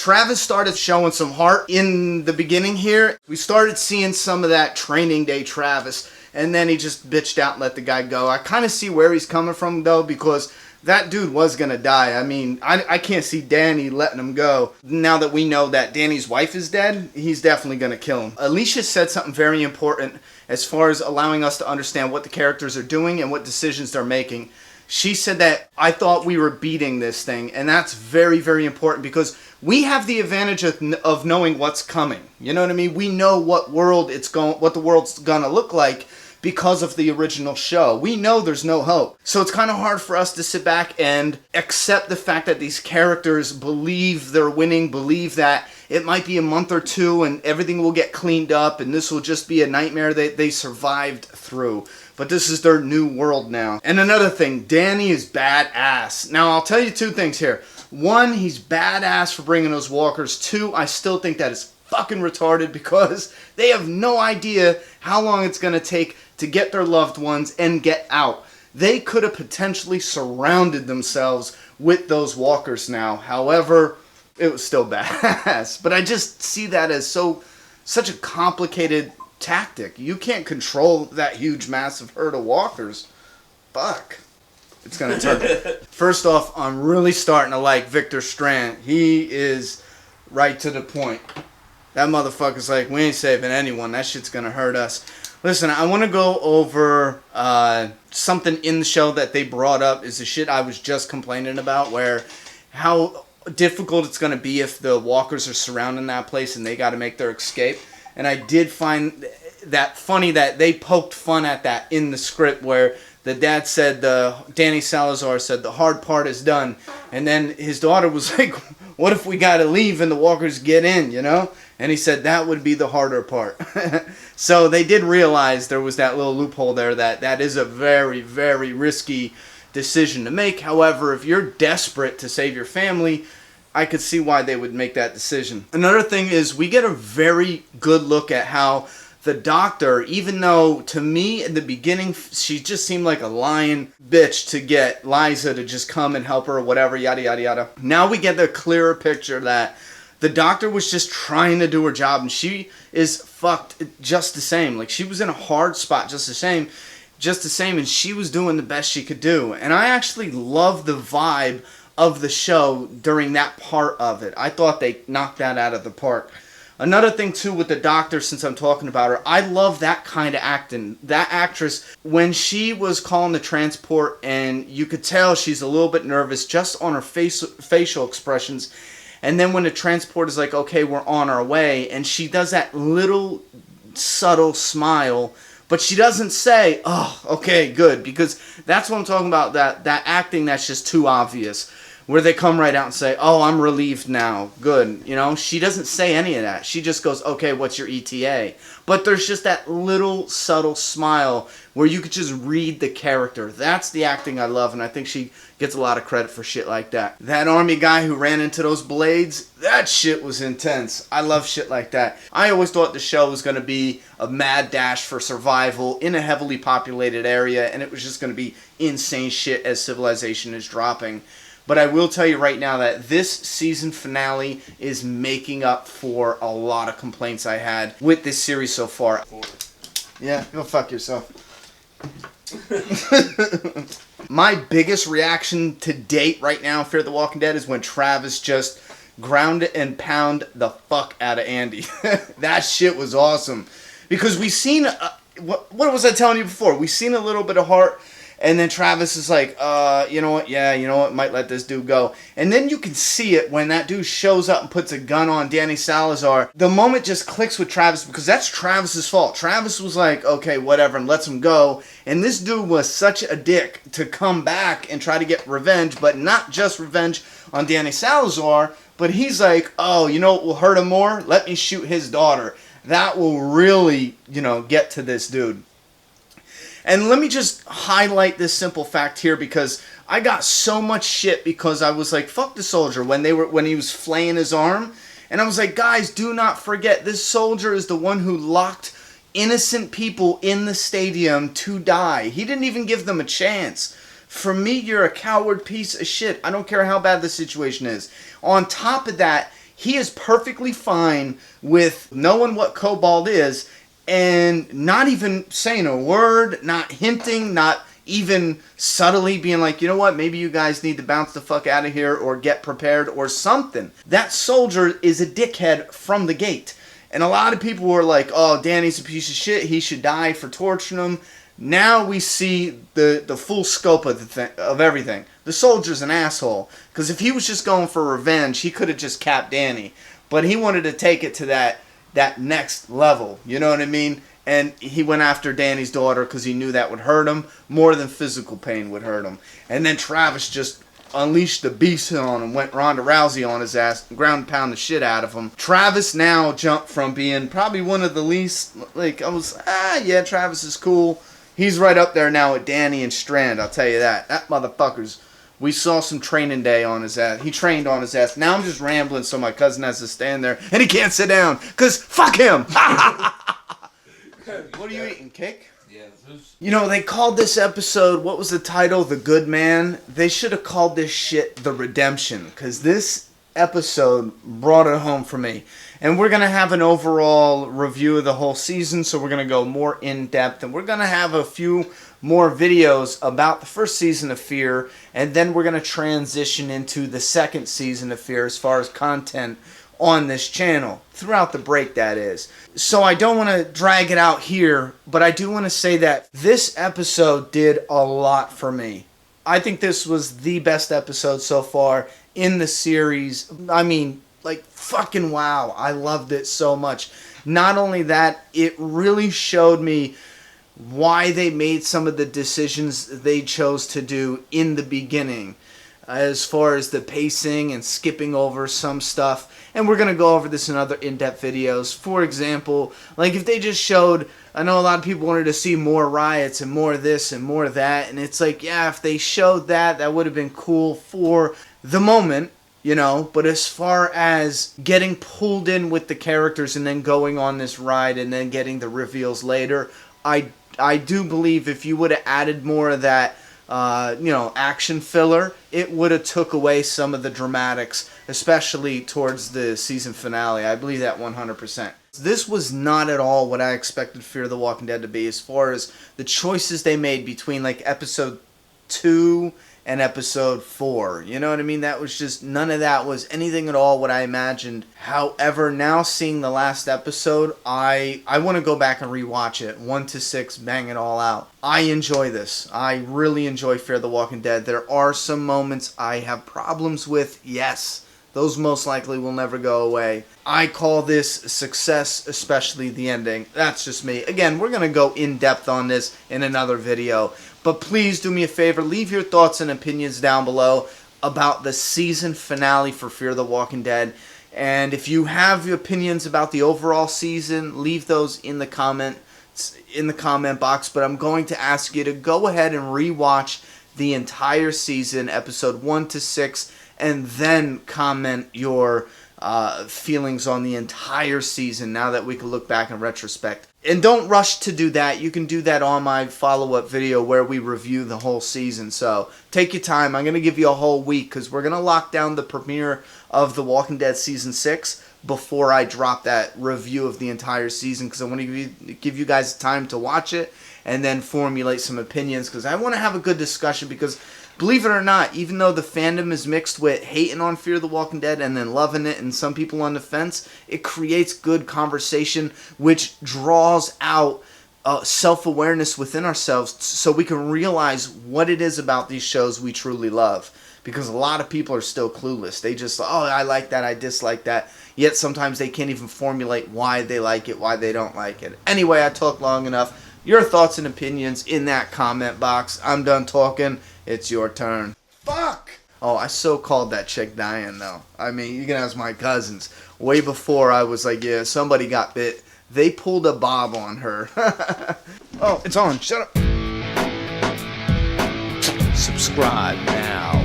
Travis started showing some heart in the beginning here. We started seeing some of that training day Travis, and then he just bitched out and let the guy go. I kind of see where he's coming from, though, because that dude was going to die. I mean, I can't see Danny letting him go. Now that we know that Danny's wife is dead, he's definitely going to kill him. Alicia said something very important as far as allowing us to understand what the characters are doing and what decisions they're making. She said that I thought we were beating this thing, and that's very, very important because we have the advantage of knowing what's coming. You know what I mean? We know what the world's going to look like because of the original show. We know there's no hope. So it's kind of hard for us to sit back and accept the fact that these characters believe they're winning, believe that it might be a month or two and everything will get cleaned up and this will just be a nightmare that they survived through. But this is their new world now. And another thing, Danny is badass. Now, I'll tell you two things here. One, he's badass for bringing those walkers. Two, I still think that is fucking retarded because they have no idea how long it's going to take to get their loved ones and get out. They could have potentially surrounded themselves with those walkers now. However, it was still badass. But I just see that as such a complicated tactic. You can't control that huge, massive herd of walkers. Fuck. It's going to turn. First off, I'm really starting to like Victor Strand. He is right to the point. That motherfucker's like, we ain't saving anyone. That shit's going to hurt us. Listen, I want to go over something in the show that they brought up is the shit I was just complaining about, where how difficult it's going to be if the walkers are surrounding that place and they got to make their escape. And I did find that funny that they poked fun at that in the script where the dad said, Danny Salazar said, the hard part is done. And then his daughter was like, what if we got to leave and the walkers get in, you know? And he said that would be the harder part. So they did realize there was that little loophole there that is a very, very risky decision to make. However, if you're desperate to save your family, I could see why they would make that decision. Another thing is we get a very good look at how the doctor, even though to me in the beginning she just seemed like a lying bitch to get Liza to just come and help her or whatever, yada, yada, yada. Now we get the clearer picture that the doctor was just trying to do her job and she is fucked just the same. Like she was in a hard spot just the same, and she was doing the best she could do. And I actually love the vibe of the show during that part of it. I thought they knocked that out of the park. Another thing too with the doctor, since I'm talking about her, I love that kind of acting. That actress, when she was calling the transport and you could tell she's a little bit nervous just on her facial expressions. And then when the transport is like, okay, we're on our way, and she does that little subtle smile, but she doesn't say, oh, okay, good, because that's what I'm talking about, that acting that's just too obvious, where they come right out and say, oh, I'm relieved now, good, you know, she doesn't say any of that. She just goes, okay, what's your ETA? But there's just that little subtle smile where you could just read the character. That's the acting I love, and I think she gets a lot of credit for shit like that. That army guy who ran into those blades, that shit was intense. I love shit like that. I always thought the show was going to be a mad dash for survival in a heavily populated area, and it was just going to be insane shit as civilization is dropping. But I will tell you right now that this season finale is making up for a lot of complaints I had with this series so far. Yeah, go fuck yourself. My biggest reaction to date right now, Fear the Walking Dead, is when Travis just ground and pound the fuck out of Andy. That shit was awesome. Because we seen, what was I telling you before? We seen a little bit of heart, and then Travis is like, you know what, yeah, you know what, might let this dude go. And then you can see it when that dude shows up and puts a gun on Danny Salazar. The moment just clicks with Travis because that's Travis's fault. Travis was like, okay, whatever, and lets him go. And this dude was such a dick to come back and try to get revenge, but not just revenge on Danny Salazar, but he's like, oh, you know what will hurt him more? Let me shoot his daughter. That will really, you know, get to this dude. And let me just highlight this simple fact here because I got so much shit because I was like, fuck the soldier when he was flaying his arm. And I was like, guys, do not forget, this soldier is the one who locked innocent people in the stadium to die. He didn't even give them a chance. For me, you're a coward piece of shit. I don't care how bad the situation is. On top of that, he is perfectly fine with knowing what Cobalt is and not even saying a word, not hinting, not even subtly being like, you know what, maybe you guys need to bounce the fuck out of here or get prepared or something. That soldier is a dickhead from the gate. And a lot of people were like, oh, Danny's a piece of shit, he should die for torturing him. Now we see the full scope of of everything. The soldier's an asshole. Because if he was just going for revenge, he could have just capped Danny. But he wanted to take it to that next level. You know what I mean? And he went after Danny's daughter because he knew that would hurt him more than physical pain would hurt him. And then Travis just unleashed the beast on him, went Ronda Rousey on his ass, ground pound the shit out of him. Travis now jumped from being probably one of the least, yeah, Travis is cool. He's right up there now with Danny and Strand, I'll tell you that. That motherfucker's, we saw some training day on his ass. He trained on his ass. Now I'm just rambling so my cousin has to stand there and he can't sit down because fuck him. What are you eating, cake? Yeah. You know, they called this episode, what was the title? The Good Man. They should have called this shit The Redemption, because this episode brought it home for me. And we're going to have an overall review of the whole season, so we're going to go more in-depth, and we're going to have a few more videos about the first season of Fear, and then we're going to transition into the second season of Fear as far as content on this channel, throughout the break that is. So I don't want to drag it out here, but I do want to say that this episode did a lot for me. I think this was the best episode so far in the series. I mean, like, fucking wow. I loved it so much. Not only that, it really showed me why they made some of the decisions they chose to do in the beginning, as far as the pacing and skipping over some stuff. And we're going to go over this in other in-depth videos. For example, like if they just showed, I know a lot of people wanted to see more riots and more of this and more of that. And it's like, yeah, if they showed that, that would have been cool for the moment, you know. But as far as getting pulled in with the characters and then going on this ride and then getting the reveals later, I do believe if you would have added more of that, action filler, it would have took away some of the dramatics, especially towards the season finale. I believe that 100%. This was not at all what I expected Fear the Walking Dead to be, as far as the choices they made between like episode 2 and episode 4. You know what I mean? That was just, none of that was anything at all what I imagined. However, now seeing the last episode, I want to go back and rewatch it. 1 to 6, bang it all out. I enjoy this. I really enjoy Fear the Walking Dead. There are some moments I have problems with, yes. Those most likely will never go away. I call this a success, especially the ending. That's just me. Again, we're going to go in depth on this in another video. But please do me a favor, leave your thoughts and opinions down below about the season finale for Fear the Walking Dead. And if you have opinions about the overall season, leave those in the comment box. But I'm going to ask you to go ahead and rewatch the entire season, episode 1 to 6, and then comment your feelings on the entire season now that we can look back in retrospect. And don't rush to do that. You can do that on my follow-up video where we review the whole season. So take your time. I'm going to give you a whole week because we're going to lock down the premiere of The Walking Dead Season 6 before I drop that review of the entire season, because I want to give you guys time to watch it and then formulate some opinions, because I want to have a good discussion. Because believe it or not, even though the fandom is mixed with hating on Fear the Walking Dead and then loving it, and some people on the fence, it creates good conversation, which draws out self-awareness within ourselves so we can realize what it is about these shows we truly love. Because a lot of people are still clueless. They just, oh, I like that, I dislike that. Yet sometimes they can't even formulate why they like it, why they don't like it. Anyway, I talked long enough. Your thoughts and opinions in that comment box. I'm done talking. It's your turn. Fuck! Oh, I so called that chick Diane, though. I mean, you can ask my cousins. Way before I was like, yeah, somebody got bit. They pulled a bob on her. Oh, it's on. Shut up. Subscribe now.